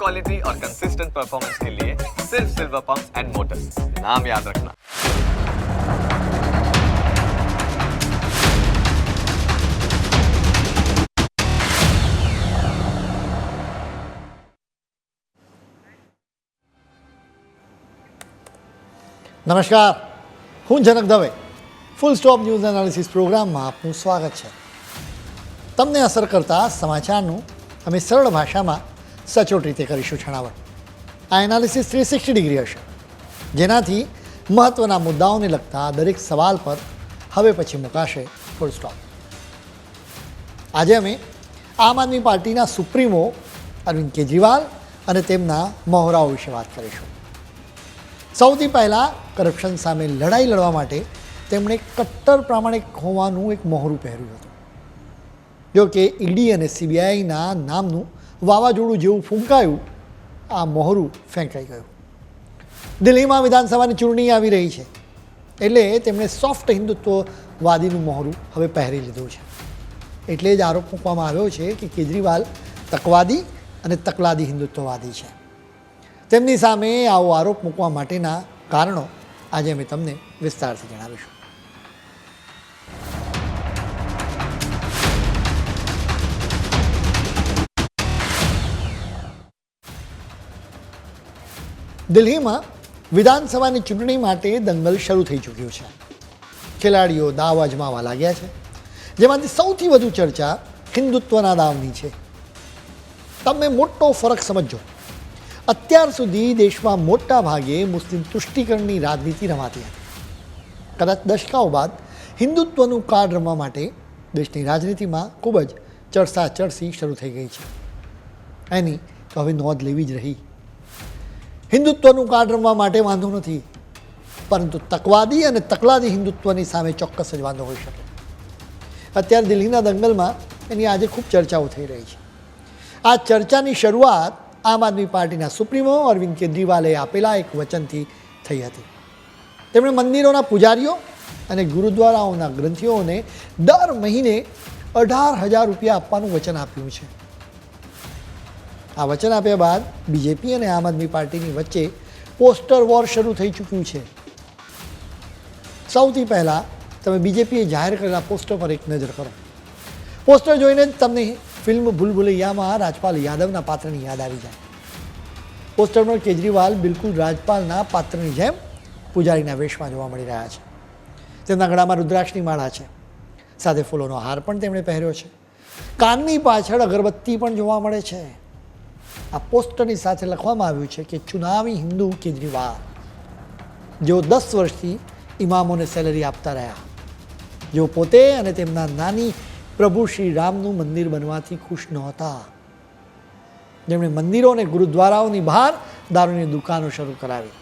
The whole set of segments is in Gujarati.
क्वालिटी और कंसिस्टेंट परफॉर्मेंस के लिए सिर्फ सिल्वर पंप्स एंड मोटर्स, नाम याद रखना। નમસ્કાર, હું Janak Dave full stop news analysis પ્રોગ્રામમાં આપનું સ્વાગત છે. તમને અસર કરતા સમાચારનું અમે સરળ ભાષામાં સચોટ રીતે કરીશું છણાવટ. આ એનાલિસિસ 360 ડિગ્રી હશે, જેનાથી મહત્ત્વના મુદ્દાઓને લગતા દરેક સવાલ પર હવે પછી મુકાશે ફૂલ સ્ટોપ. આજે અમે આમ આદમી પાર્ટીના સુપ્રીમો અરવિંદ કેજરીવાલ અને તેમના મહોરાઓ વિશે વાત કરીશું. સૌથી પહેલાં કરપ્શન સામે લડાઈ લડવા માટે તેમણે કટ્ટર પ્રામાણિક હોવાનું એક મહોરું પહેર્યું હતું. જો કે ઈડી અને સીબીઆઈના નામનું વાવાઝોડું જેવું ફૂંકાયું, આ મહોરું ફેંકાઈ ગયું. દિલ્હીમાં વિધાનસભાની ચૂંટણી આવી રહી છે, એટલે તેમણે સોફ્ટ હિન્દુત્વવાદીનું મહોરું હવે પહેરી લીધું છે. એટલે જ આરોપ મૂકવામાં આવ્યો છે કે કેજરીવાલ તકવાદી અને તકલાદી હિન્દુત્વવાદી છે. તેમની સામે આવો આરોપ મૂકવા માટેના કારણો આજે અમે તમને વિસ્તારથી જણાવીશું. દિલ્હીમાં વિધાનસભાની ચૂંટણી માટે દંગલ શરૂ થઈ ચૂક્યું છે. ખેલાડીઓ દાવ અજમાવવા લાગ્યા છે, જેમાંથી સૌથી વધુ ચર્ચા હિન્દુત્વના દાવની છે. તમે મોટો ફરક સમજો. અત્યાર સુધી દેશમાં મોટા ભાગે મુસ્લિમ તુષ્ટિકરણની રાજનીતિ રમાતી હતી. કદાચ દશકાઓ બાદ હિન્દુત્વનું કાર્ડ રમવા માટે દેશની રાજનીતિમાં ખૂબ જ ચરસાચરસી શરૂ થઈ ગઈ છે. એની તો હવે નોંધ લેવી જ રહી. હિન્દુત્વનું કાર્ડ રમવા માટે વાંધો નથી, પરંતુ તકવાદી અને તકલાદી હિન્દુત્વની સામે ચોક્કસ જ વાંધો હોઈ શકે. અત્યારે દિલ્હીના દંગલમાં એની આજે ખૂબ ચર્ચાઓ થઈ રહી છે. આ ચર્ચાની શરૂઆત આમ આદમી પાર્ટીના સુપ્રીમો અરવિંદ કેજરીવાલે આપેલા એક વચનથી થઈ હતી. તેમણે મંદિરોના પૂજારીઓ અને ગુરુદ્વારાઓના ગ્રંથીઓને દર મહિને 18,000 રૂપિયા આપવાનું વચન આપ્યું છે. આ વચન આપ્યા બાદ બીજેપી અને આમ આદમી પાર્ટીની વચ્ચે પોસ્ટર વોર શરૂ થઈ ચૂક્યું છે. સૌથી પહેલાં તમે બીજેપીએ જાહેર કરેલા પોસ્ટર પર એક નજર કરો. પોસ્ટર જોઈને જ તમને ફિલ્મ ભૂલભુલૈયામાં રાજપાલ યાદવના પાત્રની યાદ આવી જાય. પોસ્ટર પર કેજરીવાલ બિલકુલ રાજપાલના પાત્રની જેમ પૂજારીના વેશમાં જોવા મળી રહ્યા છે. તેમના ગળામાં રુદ્રાક્ષની માળા છે, સાથે ફૂલોનો હાર પણ તેમણે પહેર્યો છે. કાનની પાછળ અગરબત્તી પણ જોવા મળે છે. આ પોસ્ટરની સાથે લખવામાં આવ્યું છે કે ચુનાવી હિન્દુ કેજરીવાલ, જેઓ 10 વર્ષથી ઇમામોને સેલરી આપતા રહ્યા, જેઓ પોતે અને તેમના નાની પ્રભુ શ્રી રામનું મંદિર બનવાથી ખુશ નહોતા, જેમણે મંદિરો અને ગુરુદ્વારાઓની બહાર દારૂની દુકાનો શરૂ કરાવી,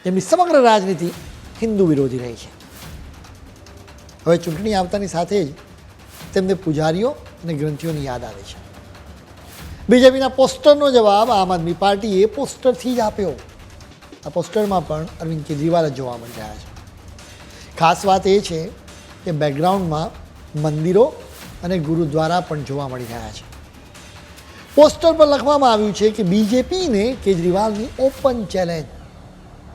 જેમની સમગ્ર રાજનીતિ હિન્દુ વિરોધી રહી છે. હવે ચૂંટણી આવતાની સાથે જ તેમને પૂજારીઓ અને ગ્રંથીઓની યાદ આવે છે. બીજેપીના પોસ્ટરનો જવાબ આમ આદમી પાર્ટીએ પોસ્ટરથી જ આપ્યો. આ પોસ્ટરમાં પણ અરવિંદ કેજરીવાલ જ જોવા મળી રહ્યા છે. ખાસ વાત એ છે કે બેકગ્રાઉન્ડમાં મંદિરો અને ગુરુદ્વારા પણ જોવા મળી રહ્યા છે. પોસ્ટર પર લખવામાં આવ્યું છે કે બીજેપીને કેજરીવાલની ઓપન ચેલેન્જ,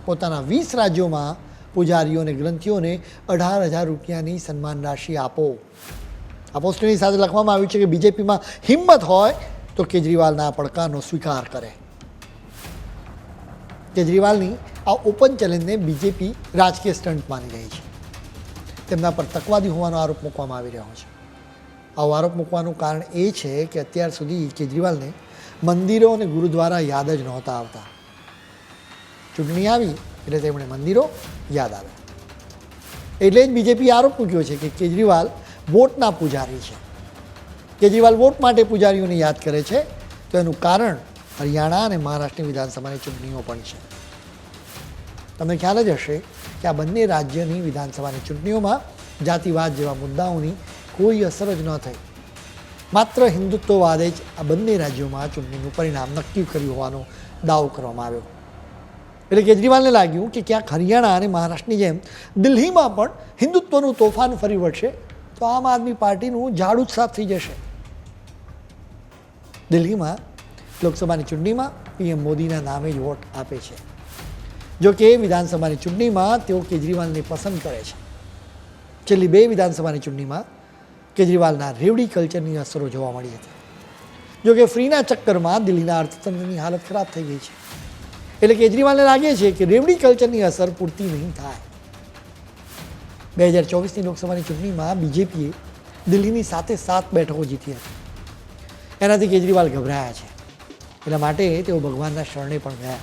પોતાના 20 રાજ્યોમાં પૂજારીઓ અને ગ્રંથીઓને 18,000 રૂપિયાની સન્માન રાશિ આપો. આ પોસ્ટરની સાથે લખવામાં આવ્યું છે કે બીજેપીમાં હિંમત હોય તો કેજરીવાલના પડકારનો સ્વીકાર કરે. કેજરીવાલની આ ઓપન ચેલેન્જને બીજેપી રાજકીય સ્ટન્ટ માની રહી છે. તેમના પર તકવાદી હોવાનો આરોપ મૂકવામાં આવી રહ્યો છે. આવો આરોપ મૂકવાનું કારણ એ છે કે અત્યાર સુધી કેજરીવાલને મંદિરો અને ગુરુદ્વારા યાદ જ નહોતા આવતા. ચૂંટણી આવી એટલે તેમણે મંદિરો યાદ આવ્યા. એટલે જ બીજેપીએ આરોપ મૂક્યો છે કે કેજરીવાલ વોટના પૂજારી છે. કેજરીવાલ વોટ માટે પૂજારીઓને યાદ કરે છે, તો એનું કારણ હરિયાણા અને મહારાષ્ટ્રની વિધાનસભાની ચૂંટણીઓ પણ છે. તમને ખ્યાલ જ હશે કે આ બંને રાજ્યની વિધાનસભાની ચૂંટણીઓમાં જાતિવાદ જેવા મુદ્દાઓની કોઈ અસર જ ન થઈ. માત્ર હિન્દુત્વવાદે જ આ બંને રાજ્યોમાં ચૂંટણીનું પરિણામ નક્કી કર્યું હોવાનો દાવો કરવામાં આવ્યો. એટલે કેજરીવાલને લાગ્યું કે ક્યાંક હરિયાણા અને મહારાષ્ટ્રની જેમ દિલ્હીમાં પણ હિન્દુત્વનું તોફાન ફરી વળશે તો આમ આદમી પાર્ટીનું ઝાડુ જ સાફ થઈ જશે. દિલ્હીમાં લોકસભાની ચૂંટણીમાં પીએમ મોદીના નામે જ વોટ આપે છે. જો કે વિધાનસભાની ચૂંટણીમાં તેઓ કેજરીવાલને પસંદ કરે છે. છેલ્લી 2 વિધાનસભાની ચૂંટણીમાં કેજરીવાલના રેવડી કલ્ચરની અસરો જોવા મળી હતી. જો કે ફ્રીના ચક્કરમાં દિલ્હીના અર્થતંત્રની હાલત ખરાબ થઈ ગઈ છે. એટલે કેજરીવાલને લાગે છે કે રેવડી કલ્ચરની અસર પૂરતી નહીં થાય. 2024ની લોકસભાની ચૂંટણીમાં બીજેપીએ દિલ્હીની 7 બેઠકો જીતી હતી. એનાથી કેજરીવાલ ગભરાયા છે. એટલા માટે તેઓ ભગવાનના શરણે પણ ગયા.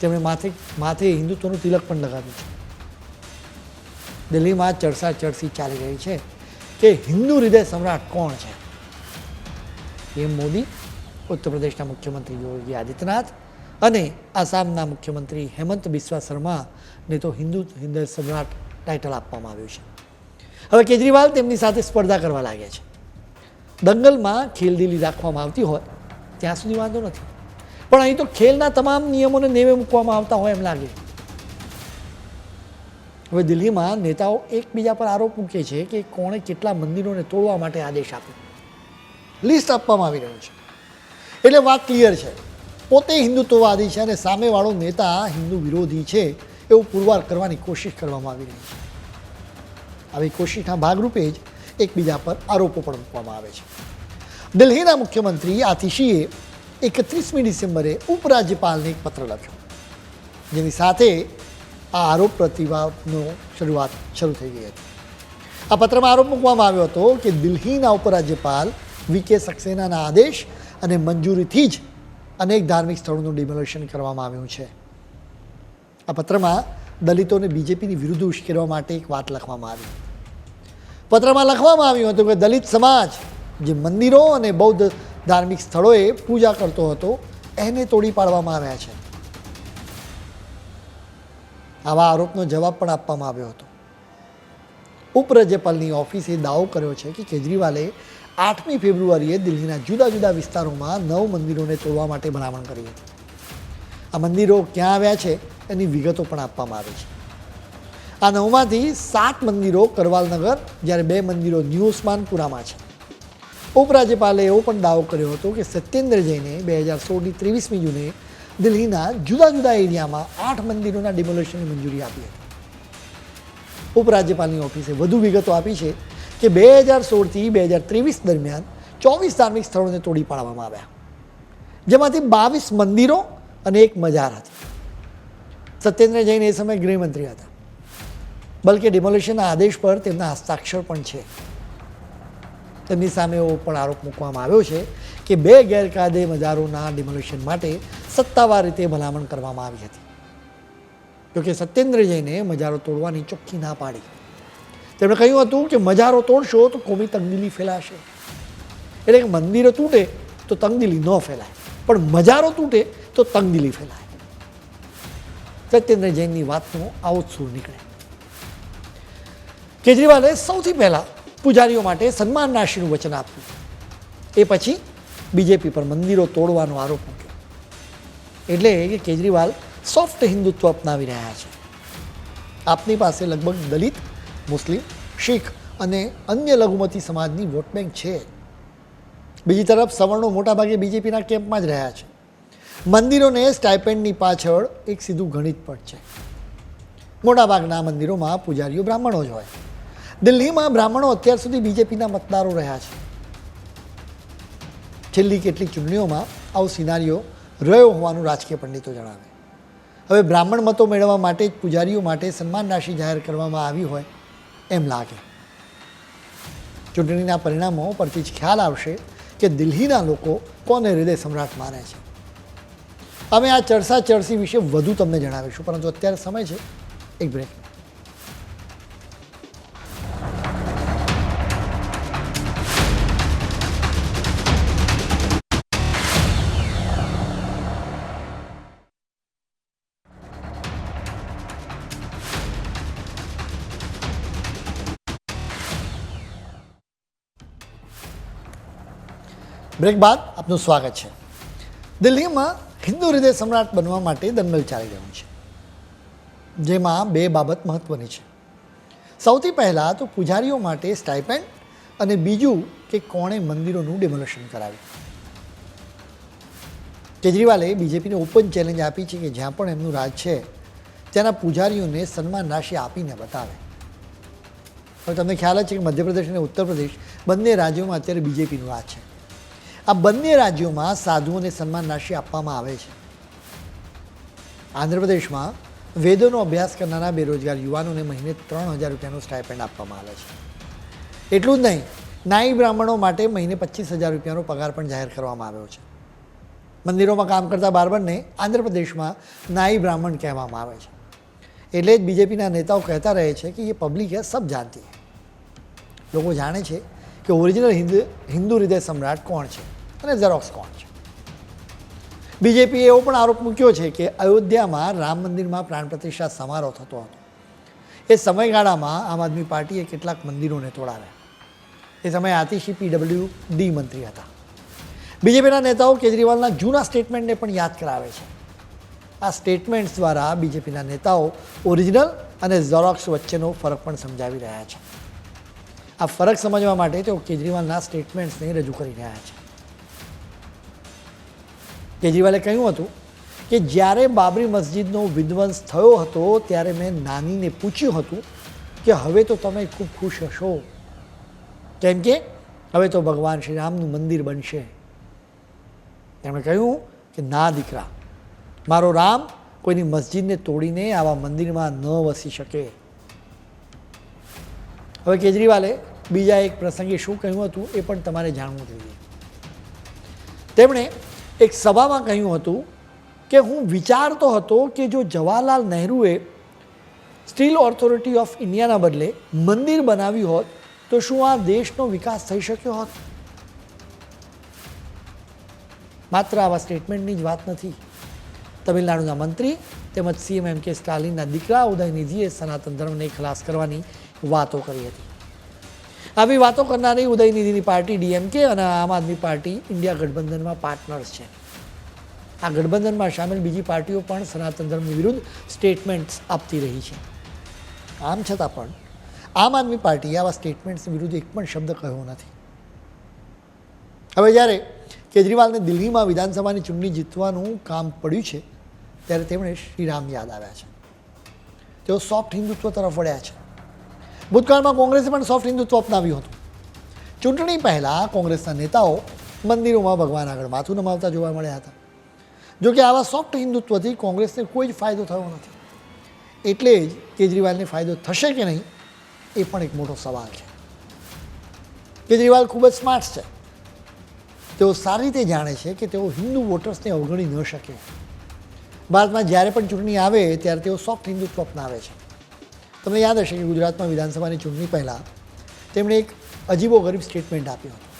તેમણે માથે હિન્દુત્વનું તિલક પણ લગાવ્યું છે. દિલ્હીમાં ચર્ચી ચાલી રહી છે કે હિન્દુ હૃદય સમ્રાટ કોણ છે. પીએમ મોદી, ઉત્તર પ્રદેશના મુખ્યમંત્રી યોગી આદિત્યનાથ અને આસામના મુખ્યમંત્રી હેમંત બિસ્વા શર્માને તો હિન્દુ હૃદય સમ્રાટ ટાઇટલ આપવામાં આવ્યું છે. હવે કેજરીવાલ તેમની સાથે સ્પર્ધા કરવા લાગ્યા છે. દંગલમાં ખેલદિલી રાખવામાં આવતી હોય ત્યાં સુધી વાંધો નથી, પણ અહીં તો ખેલના તમામ નિયમોને નેવે મૂકવામાં આવતા હોય એમ લાગે. હવે દિલ્હીમાં નેતાઓ એકબીજા પર આરોપ મૂકે છે કે કોણે કેટલા મંદિરોને તોડવા માટે આદેશ આપ્યો. લિસ્ટ આપવામાં આવી રહ્યું છે. એટલે વાત ક્લિયર છે, પોતે હિન્દુત્વવાદી છે અને સામેવાળો નેતા હિન્દુ વિરોધી છે એવું પુરવાર કરવાની કોશિશ કરવામાં આવી રહી છે. આવી કોશિશના ભાગરૂપે જ એકબીજા પર આરોપો પણ મૂકવામાં આવે છે. દિલ્હીના મુખ્યમંત્રી આતિશીએ 31મી ડિસેમ્બરે ઉપરાજ્યપાલને એક પત્ર લખ્યો, જેની સાથે આ આરોપ પ્રતિવાદનો શરૂઆત શરૂ થઈ ગઈ હતી. આ પત્રમાં આરોપ મૂકવામાં આવ્યો હતો કે દિલ્હીના ઉપરાજ્યપાલ વીકે સક્સેનાના આદેશ અને મંજૂરીથી જ અનેક ધાર્મિક સ્થળોનું ડિમોલેશન કરવામાં આવ્યું છે. આ પત્રમાં દલિતોને બીજેપીની વિરુદ્ધ ઉશ્કેરવા માટે એક વાત લખવામાં આવી. પત્રમાં લખવામાં આવ્યું હતું કે દલિત સમાજ જે મંદિરો અને બૌદ્ધ ધાર્મિક સ્થળોએ પૂજા કરતો હતો એને તોડી પાડવામાં આવ્યા છે. આવા આરોપનો જવાબ પણ આપવામાં આવ્યો હતો. ઉપરાજ્યપાલની ઓફિસે દાવો કર્યો છે કે કેજરીવાલે 8મી ફેબ્રુઆરીએ દિલ્હીના જુદા જુદા વિસ્તારોમાં 9 મંદિરોને તોડવા માટે ભલામણ કરી હતી. આ મંદિરો ક્યાં આવ્યા છે એની વિગતો પણ આપવામાં આવી છે. આ 9માંથી 7 મંદિરો કરવાલનગર, જ્યારે 2 મંદિરો ન્યૂ ઉસ્માનપુરામાં છે. ઉપરાજ્યપાલે એવો પણ દાવો કર્યો હતો કે સત્યેન્દ્ર જૈને 2016ની 23મી જૂને દિલ્હીના જુદા જુદા એરિયામાં 8 મંદિરોના ડિમોલેશનની મંજૂરી આપી હતી. ઉપરાજ્યપાલની ઓફિસે વધુ વિગતો આપી છે કે 2016થી 2023 દરમિયાન 24 ધાર્મિક સ્થળોને તોડી પાડવામાં આવ્યા, જેમાંથી 22 મંદિરો અને 1 મજાર હતી. સત્યેન્દ્ર જૈન એ સમયે ગૃહમંત્રી હતા, બલકે ડિમોલેશનના આદેશ પર તેમના હસ્તાક્ષર પણ છે. તેમની સામે એવો પણ આરોપ મૂકવામાં આવ્યો છે કે 2 ગેરકાયદે મજારોના ડિમોલેશન માટે સત્તાવાર રીતે ભલામણ કરવામાં આવી હતી. જોકે સત્યેન્દ્ર જૈને મજારો તોડવાની ચોખ્ખી ના પાડી. તેમણે કહ્યું હતું કે મજારો તોડશો તો કોમી તંગદિલી ફેલાશે. એટલે કે મંદિરો તૂટે તો તંગદિલી ન ફેલાય, પણ મજારો તૂટે તો તંગદિલી ફેલાય. સત્યેન્દ્ર જૈનની વાતનો આવો જ સૂર નીકળે. કેજરીવાલે સૌથી પહેલાં પૂજારીઓ માટે સન્માન રાશિનું વચન આપ્યું. એ પછી બીજેપી પર મંદિરો તોડવાનો આરોપ મૂક્યો. એટલે કે કેજરીવાલ સોફ્ટ હિન્દુત્વ અપનાવી રહ્યા છે. આપની પાસે લગભગ દલિત, મુસ્લિમ, શીખ અને અન્ય લઘુમતી સમાજની વોટ બેંક છે. બીજી તરફ સવર્ણો મોટાભાગે બીજેપીના કેમ્પમાં જ રહ્યા છે. મંદિરોને સ્ટાઇપેન્ડની પાછળ એક સીધું ગણિત પણ છે. મોટાભાગના મંદિરોમાં પૂજારીઓ બ્રાહ્મણો જ હોય. દિલ્હીમાં બ્રાહ્મણો અત્યાર સુધી બીજેપીના મતદારો રહ્યા છે. છેલ્લી કેટલીક ચૂંટણીઓમાં આવો સિનારીઓ રહ્યો હોવાનું રાજકીય પંડિતો જણાવે. હવે બ્રાહ્મણ મતો મેળવવા માટે જ પૂજારીઓ માટે સન્માન રાશિ જાહેર કરવામાં આવી હોય એમ લાગે. ચૂંટણીના પરિણામો પરથી જ ખ્યાલ આવશે કે દિલ્હીના લોકો કોને હૃદય સમ્રાટ માને છે. અમે આ ચર્ચી વિશે વધુ તમને જણાવીશું, પરંતુ અત્યારે સમય છે એક બ્રેક. બ્રેક બાદ આપનું સ્વાગત છે. દિલ્હીમાં હિન્દુ હૃદય સમ્રાટ બનવા માટે દંગલ ચાલી રહ્યું છે, જેમાં 2 બાબત મહત્વની છે. સૌથી પહેલાં તો પૂજારીઓ માટે સ્ટાઇપેન્ડ અને બીજું કે કોણે મંદિરોનું ડિમોલેશન કરાવ્યું. કેજરીવાલે બીજેપીને ઓપન ચેલેન્જ આપી છે કે જ્યાં પણ એમનું રાજ છે ત્યાંના પૂજારીઓને સન્માન રાશિ આપીને બતાવે. હવે તમને ખ્યાલ જ છે કે મધ્યપ્રદેશ અને ઉત્તર પ્રદેશ બંને રાજ્યોમાં અત્યારે બીજેપીનું રાજ છે. આ બંને રાજ્યોમાં સાધુઓને સન્માન રાશિ આપવામાં આવે છે. આંધ્રપ્રદેશમાં વેદોનો અભ્યાસ કરનારા બેરોજગાર યુવાનોને મહિને 3,000 રૂપિયાનો સ્ટાઇપેન્ડ આપવામાં આવે છે. એટલું જ નહીં, નાઈ બ્રાહ્મણો માટે મહિને 25,000 રૂપિયાનો પગાર પણ જાહેર કરવામાં આવ્યો છે. મંદિરોમાં કામ કરતા બાર્બરને આંધ્રપ્રદેશમાં નાઈ બ્રાહ્મણ કહેવામાં આવે છે. એટલે જ બીજેપીના નેતાઓ કહેતા રહે છે કે એ પબ્લિક હે સબ જાનતી હૈ. લોકો જાણે છે કે ઓરિજિનલ હિન્દુ હૃદય સમ્રાટ કોણ છે અને ઝેરોક્સ કોણ છે. બીજેપીએ એવો પણ આરોપ મૂક્યો છે કે અયોધ્યામાં રામ મંદિરમાં પ્રાણ પ્રતિષ્ઠા સમારોહ થતો હતો. એ સમયગાળામાં આમ આદમી પાર્ટીએ કેટલાક મંદિરોને તોડાવ્યા. એ સમયે આતિશી PWD મંત્રી હતા. બીજેપીના નેતાઓ કેજરીવાલના જૂના સ્ટેટમેન્ટને પણ યાદ કરાવે છે. આ સ્ટેટમેન્ટ્સ દ્વારા બીજેપીના નેતાઓ ઓરિજિનલ અને ઝેરોક્સ વચ્ચેનો ફરક પણ સમજાવી રહ્યા છે. આ ફરક સમજવા માટે તેઓ કેજરીવાલના સ્ટેટમેન્ટ્સને રજૂ કરી રહ્યા છે. કેજરીવાલે કહ્યું હતું કે જ્યારે બાબરી મસ્જિદનો વિધ્વંસ થયો હતો ત્યારે મેં નાનીને પૂછ્યું હતું કે હવે તો તમે ખૂબ ખુશ હશો, કેમ કે હવે તો ભગવાન શ્રી રામનું મંદિર બનશે. તેમણે કહ્યું કે ના દીકરા, મારો રામ કોઈની મસ્જિદને તોડીને આવા મંદિરમાં ન વસી શકે. હવે કેજરીવાલે બીજા એક પ્રસંગે શું કહ્યું હતું એ પણ તમારે જાણવું જોઈએ. તેમણે એક સભામાં કહ્યું હતું કે હું વિચારતો હતો કે જો જવાહરલાલ નહેરુએ સ્ટીલ ઓથોરિટી ઓફ ઇન્ડિયાના બદલે મંદિર બનાવ્યું હોત તો શું આ દેશનો વિકાસ થઈ શક્યો હોત? માત્ર આવા સ્ટેટમેન્ટની જ વાત નથી. તમિલનાડુના મંત્રી તેમજ CM MK સ્ટાલિનના દીકરા ઉદયનિધિએ સનાતન ધર્મને ખલાસ કરવાની વાતો કરી હતી. આવી વાતો કરનારી ઉદયનિધિની પાર્ટી DMK અને આમ આદમી પાર્ટી ઇન્ડિયા ગઠબંધનમાં પાર્ટનર્સ છે. આ ગઠબંધનમાં સામેલ બીજી પાર્ટીઓ પણ સનાતન ધર્મની વિરુદ્ધ સ્ટેટમેન્ટ્સ આપતી રહી છે. આમ છતાં પણ આમ આદમી પાર્ટીએ આવા સ્ટેટમેન્ટ્સ વિરુદ્ધ એક પણ શબ્દ કહ્યો નથી. હવે જ્યારે કેજરીવાલને દિલ્હીમાં વિધાનસભાની ચૂંટણી જીતવાનું કામ પડ્યું છે ત્યારે તેમણે શ્રીરામ યાદ આવ્યા છે. તેઓ સોફ્ટ હિન્દુત્વ તરફ વળ્યા છે. ભૂતકાળમાં કોંગ્રેસે પણ સોફ્ટ હિન્દુત્વ અપનાવ્યું હતું. ચૂંટણી પહેલાં કોંગ્રેસના નેતાઓ મંદિરોમાં ભગવાન આગળ માથું નમાવતા જોવા મળ્યા હતા. જોકે આવા સોફ્ટ હિન્દુત્વથી કોંગ્રેસને કોઈ જ ફાયદો થયો નથી. એટલે જ કેજરીવાલને ફાયદો થશે કે નહીં એ પણ એક મોટો સવાલ છે. કેજરીવાલ ખૂબ જ સ્માર્ટ છે. તેઓ સારી રીતે જાણે છે કે તેઓ હિન્દુ વોટર્સને અવગણી ન શકે. ભારતમાં જ્યારે પણ ચૂંટણી આવે ત્યારે તેઓ સોફ્ટ હિન્દુત્વ અપનાવે છે. તમને યાદ હશે કે ગુજરાતમાં વિધાનસભાની ચૂંટણી પહેલાં તેમણે એક અજીબો ગરીબ સ્ટેટમેન્ટ આપ્યું હતું.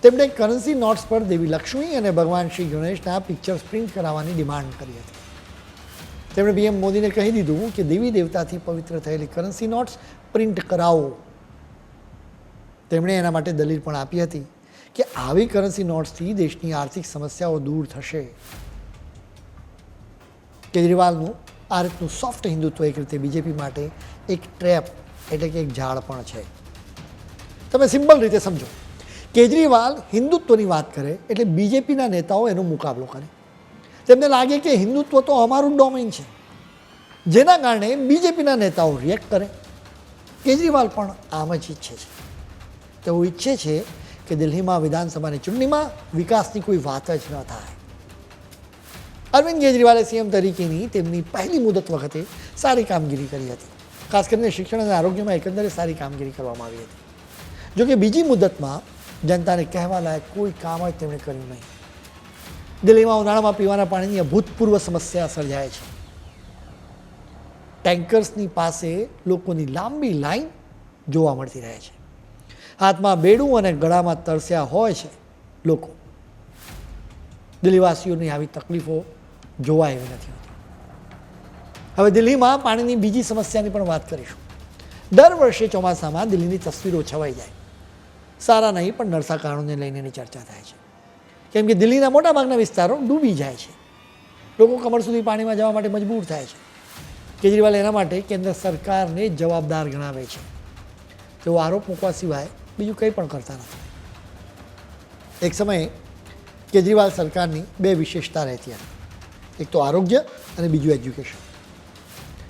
તેમણે કરન્સી નોટ્સ પર દેવી લક્ષ્મી અને ભગવાન શ્રી ગણેશના પિક્ચર્સ પ્રિન્ટ કરાવવાની ડિમાન્ડ કરી હતી. તેમણે PM મોદીને કહી દીધું કે દેવી દેવતાથી પવિત્ર થયેલી કરન્સી નોટ્સ પ્રિન્ટ કરાવો. તેમણે એના માટે દલીલ પણ આપી હતી કે આવી કરન્સી નોટ્સથી દેશની આર્થિક સમસ્યાઓ દૂર થશે. કેજરીવાલનું આ રીતનું સોફ્ટ હિન્દુત્વ એક રીતે બીજેપી માટે એક ટ્રેપ એટલે કે એક ઝાડ પણ છે. તમે સિમ્પલ રીતે સમજો, કેજરીવાલ હિન્દુત્વની વાત કરે એટલે બીજેપીના નેતાઓ એનો મુકાબલો કરે. તેમને લાગે કે હિન્દુત્વ તો અમારું ડોમેન છે, જેના કારણે બીજેપીના નેતાઓ રિએક્ટ કરે. કેજરીવાલ પણ આમ જ ઈચ્છે છે. તેઓ ઈચ્છે છે કે દિલ્હીમાં વિધાનસભાની ચૂંટણીમાં વિકાસની કોઈ વાત જ ન થાય. અરવિંદ કેજરીવાલે CM તરીકેની તેમની પહેલી મુદત વખતે સારી કામગીરી કરી હતી. ખાસ કરીને શિક્ષણ અને આરોગ્યમાં એકંદરે સારી કામગીરી કરવામાં આવી હતી. જોકે બીજી મુદતમાં જનતાને કહેવા લાયક કોઈ કામ જ તેમણે કર્યું નહીં. દિલ્હીમાં ઉનાળામાં પીવાના પાણીની અભૂતપૂર્વ સમસ્યા સર્જાય છે. ટેન્કર્સની પાસે લોકોની લાંબી લાઈન જોવા મળતી રહે છે. હાથમાં બેડું અને ગળામાં તરસ્યા હોય છે લોકો. દિલ્હીવાસીઓની આવી તકલીફો જોવા એવી નથી હોતી. હવે દિલ્હીમાં પાણીની બીજી સમસ્યાની પણ વાત કરીશું. દર વર્ષે ચોમાસામાં દિલ્હીની તસવીરો છવાઈ જાય. સારા નહીં પણ નરસાકાંડોને લઈને ચર્ચા થાય છે. કેમ કે દિલ્હીના મોટાભાગના વિસ્તારો ડૂબી જાય છે. લોકો કમર સુધી પાણીમાં જવા માટે મજબૂર થાય છે. કેજરીવાલ એના માટે કેન્દ્ર સરકારને જવાબદાર ગણાવે છે. તેઓ આરોપ મૂકવા સિવાય બીજું કંઈ પણ કરતા નથી. એક સમયે કેજરીવાલ સરકારની બે વિશેષતા રહેતી હતી, એક તો આરોગ્ય અને બીજું એજ્યુકેશન.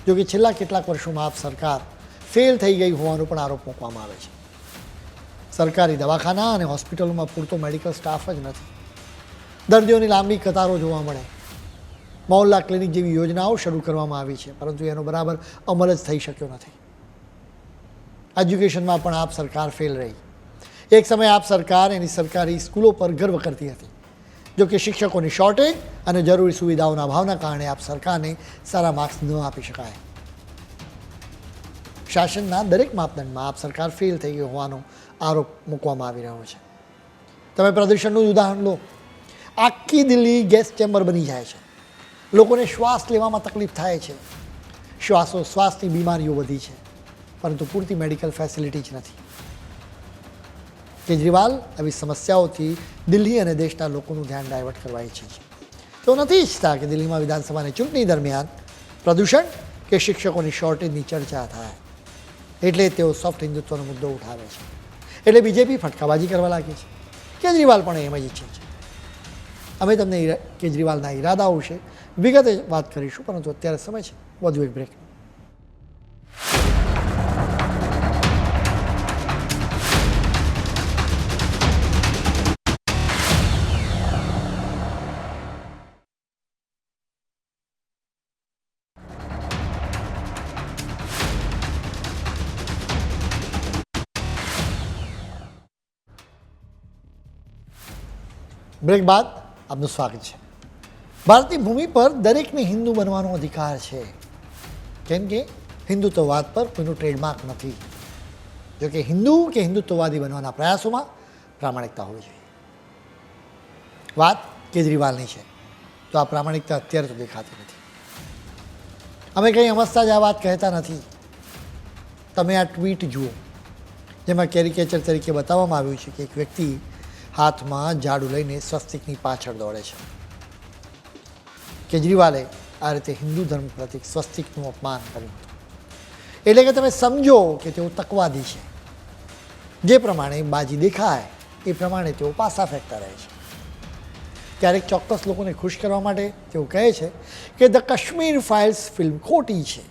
જો કે છેલ્લા કેટલાક વર્ષોમાં આપ સરકાર ફેલ થઈ ગઈ હોવાનો પણ આરોપ મૂકવામાં આવે છે. સરકારી દવાખાના અને હોસ્પિટલોમાં પૂરતો મેડિકલ સ્ટાફ જ નથી. દર્દીઓની લાંબી કતારો જોવા મળે. મોહલ્લા ક્લિનિક જેવી યોજનાઓ શરૂ કરવામાં આવી છે, પરંતુ એનો બરાબર અમલ જ થઈ શક્યો નથી. એજ્યુકેશનમાં પણ આપ સરકાર ફેલ રહી. એક સમયે આપ સરકાર એની સરકારી સ્કૂલો પર ગર્વ કરતી હતી. જો કે શિક્ષકોની શોર્ટેજ અને જરૂરી સુવિધાઓના અભાવના કારણે આપ સરકારને સારા માર્ક્સ ન આપી શકાય. શાસનના દરેક માપદંડમાં આપ સરકાર ફેલ થઈ ગઈ હોવાનો આરોપ મૂકવામાં આવી રહ્યો છે. તમે પ્રદૂષણનું જ ઉદાહરણ લો. આખી દિલ્હી ગેસ ચેમ્બર બની જાય છે. લોકોને શ્વાસ લેવામાં તકલીફ થાય છે. શ્વાસોશ્વાસની બીમારીઓ વધી છે, પરંતુ પૂરતી મેડિકલ ફેસિલિટી જ નથી. કેજરીવાલ આવી સમસ્યાઓથી દિલ્હી અને દેશના લોકોનું ધ્યાન ડાયવર્ટ કરવા ઈચ્છે છે. તેઓ નથી ઈચ્છતા કે દિલ્હીમાં વિધાનસભાની ચૂંટણી દરમિયાન પ્રદૂષણ કે શિક્ષકોની શોર્ટેજની ચર્ચા થાય. એટલે તેઓ સોફ્ટ હિન્દુત્વનો મુદ્દો ઉઠાવે છે. એટલે બીજેપી ફટકાબાજી કરવા લાગી છે. કેજરીવાલ પણ એમ જ ઈચ્છે છે. અમે તમને કેજરીવાલના ઈરાદાઓ વિશે વિગતે વાત કરીશું, પરંતુ અત્યારે સમય છે વધુ એક બ્રેક. બ્રેક બાદ આપનું સ્વાગત છે. ભારતની ભૂમિ પર દરેકને હિન્દુ બનવાનો અધિકાર છે, કેમ કે હિન્દુત્વવાદ પર કોઈનું ટ્રેડમાર્ક નથી. જો કે હિન્દુ કે હિન્દુત્વવાદી બનવાના પ્રયાસોમાં પ્રામાણિકતા હોવી જોઈએ. વાત કેજરીવાલની છે, તો આ પ્રામાણિકતા અત્યારે તો દેખાતી નથી. અમે કંઈ સમજતા જ આ વાત કહેતા નથી. તમે આ ટ્વીટ જુઓ, જેમાં કેરિકેચર તરીકે બતાવવામાં આવ્યું છે કે એક વ્યક્તિ હાથમાં ઝાડુ લઈને સ્વસ્તિકની પાછળ દોડે છે. કેજરીવાલે આ રીતે હિન્દુ ધર્મ પ્રત્યે સ્વસ્તિકનું અપમાન કર્યું હતું. એટલે કે તમે સમજો કે તેઓ તકવાદી છે. જે પ્રમાણે બાજી દેખાય એ પ્રમાણે તેઓ પાસા ફેંકતા રહે છે. ક્યારેક ચોક્કસ લોકોને ખુશ કરવા માટે તેઓ કહે છે કે ધ કાશ્મીર ફાઇલ્સ ફિલ્મ ખોટી છે.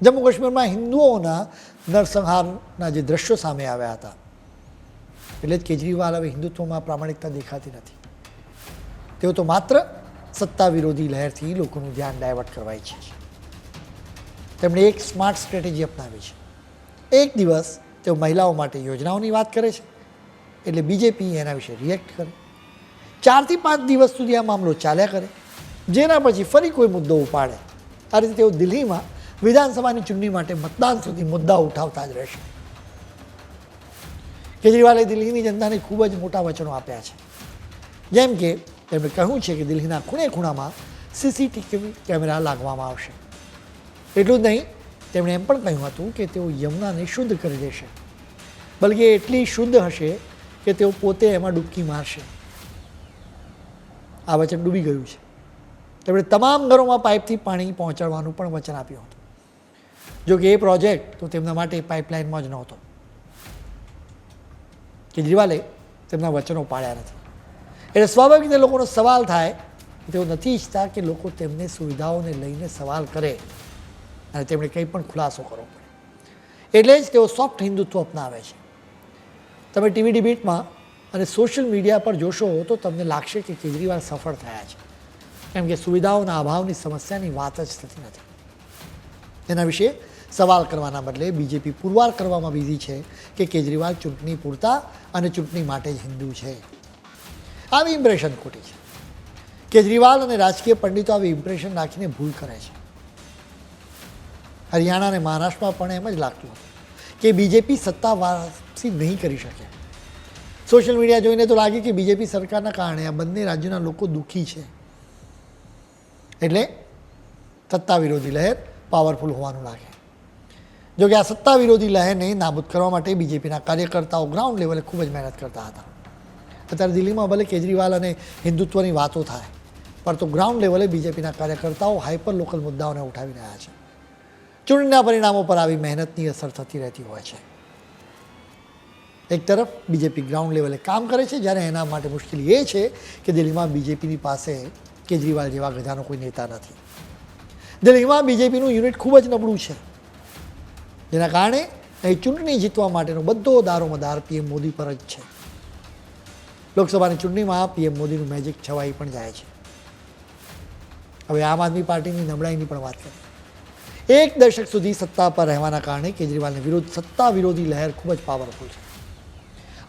જમ્મુ કાશ્મીરમાં હિન્દુઓના નરસંહારના જે દ્રશ્યો સામે આવ્યા હતા, એટલે જ કેજરીવાલ હવે હિન્દુત્વમાં પ્રામાણિકતા દેખાતી નથી. તેઓ તો માત્ર સત્તા વિરોધી લહેરથી લોકોનું ધ્યાન ડાયવર્ટ કરવા ઈચ્છે છે. તેમણે એક સ્માર્ટ સ્ટ્રેટેજી અપનાવી છે. એક દિવસ તેઓ મહિલાઓ માટે યોજનાઓની વાત કરે છે, એટલે બીજેપી એના વિશે રિએક્ટ કરે. 4 થી 5 દિવસ સુધી આ મામલો ચાલ્યા કરે, જેના પછી ફરી કોઈ મુદ્દો ઉપાડે. આ રીતે તેઓ દિલ્હીમાં વિધાનસભાની ચૂંટણી માટે મતદાન સુધી મુદ્દા ઉઠાવતા જ રહેશે. કેજરીવાલે દિલ્હીની જનતાને ખૂબ જ મોટા વચનો આપ્યા છે. જેમ કે તેમણે કહ્યું છે કે દિલ્હીના ખૂણે ખૂણામાં સીસીટીવી કેમેરા લાગવામાં આવશે. એટલું જ નહીં, તેમણે એમ પણ કહ્યું હતું કે તેઓ યમુનાને શુદ્ધ કરી દેશે, બલકે એટલી શુદ્ધ હશે કે તેઓ પોતે એમાં ડૂબકી મારશે. આ વચન ડૂબી ગયું છે. તેમણે તમામ ઘરોમાં પાઇપથી પાણી પહોંચાડવાનું પણ વચન આપ્યું હતું. જો કે એ પ્રોજેક્ટ તો તેમના માટે પાઇપલાઇનમાં જ નહોતો. કેજરીવાલે તેમના વચનો પાળ્યા નથી. એટલે સ્વાભાવિક રીતે લોકોનો સવાલ થાય કે તેઓ નથી ઈચ્છતા કે લોકો તેમને સુવિધાઓને લઈને સવાલ કરે અને તેમણે કંઈ પણ ખુલાસો કરવો પડે. એટલે જ તેઓ સોફ્ટ હિન્દુત્વ અપનાવે છે. તમે ટીવી ડિબેટમાં અને સોશિયલ મીડિયા પર જોશો તો તમને લાગશે કે કેજરીવાલ સફળ થયા છે, કેમ કે સુવિધાઓના અભાવની સમસ્યાની વાત જ થતી નથી. એના વિશે સવાલ કરવાના બદલે બીજેપી પુરવાર કરવામાં બીજી છે કે કેજરીવાલ ચૂંટણી પૂરતા અને ચૂંટણી માટે જ હિન્દુ છે. આવી ઇમ્પ્રેશન ખોટી છે. કેજરીવાલ અને રાજકીય પંડિતો આવી ઇમ્પ્રેશન રાખીને ભૂલ કરે છે. હરિયાણા અને મહારાષ્ટ્રમાં પણ એમ જ લાગતું હતું કે બીજેપી સત્તા વાપસી નહીં કરી શકે. સોશિયલ મીડિયા જોઈને તો લાગે કે બીજેપી સરકારના કારણે આ બંને રાજ્યોના લોકો દુઃખી છે. એટલે સત્તા વિરોધી લહેર પાવરફુલ હોવાનું લાગે. જો કે આ સત્તા વિરોધી લહેરને નાબૂદ કરવા માટે બીજેપીના કાર્યકર્તાઓ ગ્રાઉન્ડ લેવલે ખૂબ જ મહેનત કરતા હતા. અત્યારે દિલ્હીમાં ભલે કેજરીવાલ અને હિન્દુત્વની વાતો થાય, પરંતુ ગ્રાઉન્ડ લેવલે બીજેપીના કાર્યકર્તાઓ હાઈપર લોકલ મુદ્દાઓને ઉઠાવી રહ્યા છે. ચૂંટણીના પરિણામો પર આવી મહેનતની અસર થતી રહેતી હોય છે. એક તરફ બીજેપી ગ્રાઉન્ડ લેવલે કામ કરે છે, જ્યારે એના માટે મુશ્કેલી એ છે કે દિલ્હીમાં બીજેપીની પાસે કેજરીવાલ જેવા ગજાનો કોઈ નેતા નથી. દિલ્હીમાં બીજેપીનું યુનિટ ખૂબ જ નબળું છે, જેના કારણે અહીં ચૂંટણી જીતવા માટેનો બધો દારોમદાર પીએમ મોદી પર જ છે. લોકસભાની ચૂંટણીમાં પીએમ મોદીનું મેજિક છવાઈ પણ જાય છે. હવે આમ આદમી પાર્ટીની નબળાઈની પણ વાત કરીએ. એક દશક સુધી સત્તા પર રહેવાના કારણે કેજરીવાલની વિરુદ્ધ સત્તા વિરોધી લહેર ખૂબ જ પાવરફુલ છે.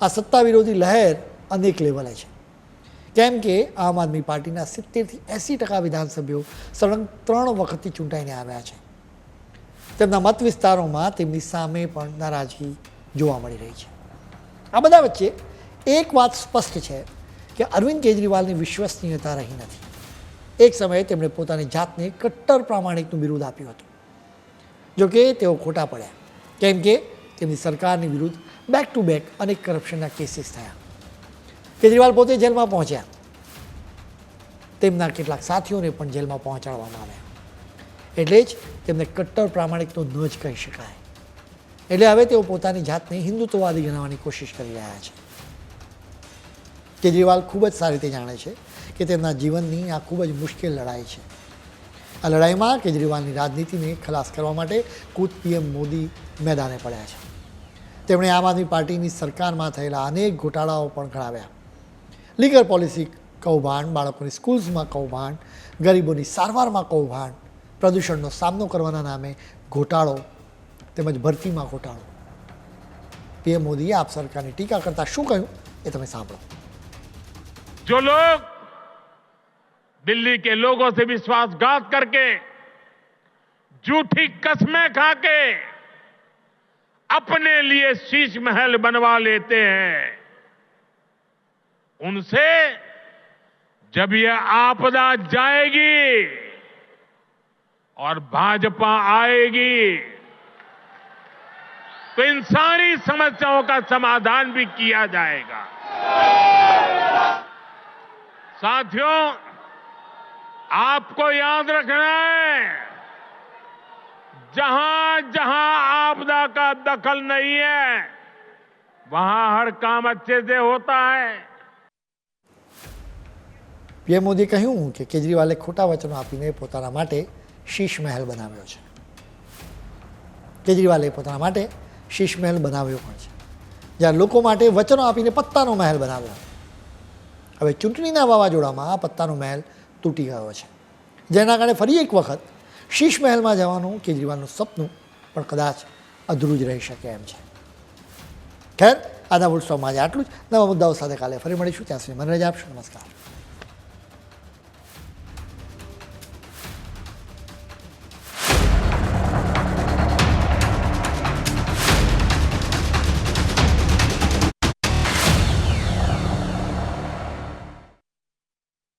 આ સત્તા વિરોધી લહેર અનેક લેવલે છે, કેમ કે આમ આદમી પાર્ટીના 70થી 80% વિધાનસભ્યો સળંગ 3 વખતથી ચૂંટાઈને આવ્યા છે. તેમના મત વિસ્તારોમાં તેમની સામે પણ નારાજગી જોવા મળી રહી છે. આ બધા વચ્ચે એક વાત સ્પષ્ટ છે કે અરવિંદ કેજરીવાલની વિશ્વસનીયતા રહી નથી. એક સમયે તેમણે પોતાની જાતને કટ્ટર પ્રામાણિકનું બિરુદ આપ્યું હતું. જોકે તેઓ ખોટા પડ્યા, કેમ કે તેમની સરકારની વિરુદ્ધ બેક ટુ બેક અનેક કરપ્શનના કેસીસ થયા. કેજરીવાલ પોતે જેલમાં પહોંચ્યા, તેમના કેટલાક સાથીઓને પણ જેલમાં પહોંચાડવામાં આવ્યા. એટલે જ તેમને કટ્ટર પ્રામાણિક તો ન જ કહી શકાય. એટલે હવે તેઓ પોતાની જાતને હિન્દુત્વવાદી ગણાવવાની કોશિશ કરી રહ્યા છે. કેજરીવાલ ખૂબ જ સારી રીતે જાણે છે કે તેમના જીવનની આ ખૂબ જ મુશ્કેલ લડાઈ છે. આ લડાઈમાં કેજરીવાલની રાજનીતિને ખલાસ કરવા માટે ખુદ પીએમ મોદી મેદાને પડ્યા છે. તેમણે આમ આદમી પાર્ટીની સરકારમાં થયેલા અનેક ઘોટાળાઓ પણ ગણાવ્યા. લીગર પોલિસી કૌભાંડ, બાળકોની સ્કૂલ્સમાં કૌભાંડ, ગરીબોની સારવારમાં કૌભાંડ, પ્રદૂષણનો સામનો કરવાના નામે ઘોટાળો તેમજ ભરતીમાં ઘોટાળો. પીએમ મોદીએ આપ સરકારની ટીકા કરતા શું કહ્યું એ તમે સાંભળો. जो लोग दिल्ली के लोगों से विश्वासघात करके झूठी कस्में खाके अपने लिए शीश महल बनवा लेते हैं, उनसे जब ये आपदा जाएगी और भाजपा आएगी तो इन सारी समस्याओं का समाधान भी किया जाएगा. साथियों, आपको याद रखना है, जहां जहां आपदा का दखल नहीं है वहां हर काम अच्छे से होता है. પીએમ મોદીએ કહ્યું કે કેજરીવાલે ખોટા વચનો આપીને પોતાના માટે શીશ મહેલ બનાવ્યો છે. કેજરીવાલે પોતાના માટે શીશ મહેલ બનાવ્યો પણ છે, જ્યારે લોકો માટે વચનો આપીને પત્તાનો મહેલ બનાવ્યો. હવે ચૂંટણીના વાવાઝોડામાં આ પત્તાનો મહેલ તૂટી ગયો છે, જેના કારણે ફરી એક વખત શીશ મહેલમાં જવાનું કેજરીવાલનું સપનું પણ કદાચ અધૂરું જ રહી શકે એમ છે. ખેર, આજના ફૂલ સ્ટોપમાં આજે આટલું જ. નવા મુદ્દાઓ સાથે કાલે ફરી મળીશું. ત્યાં સુધી મને રજા આપશો. નમસ્કાર.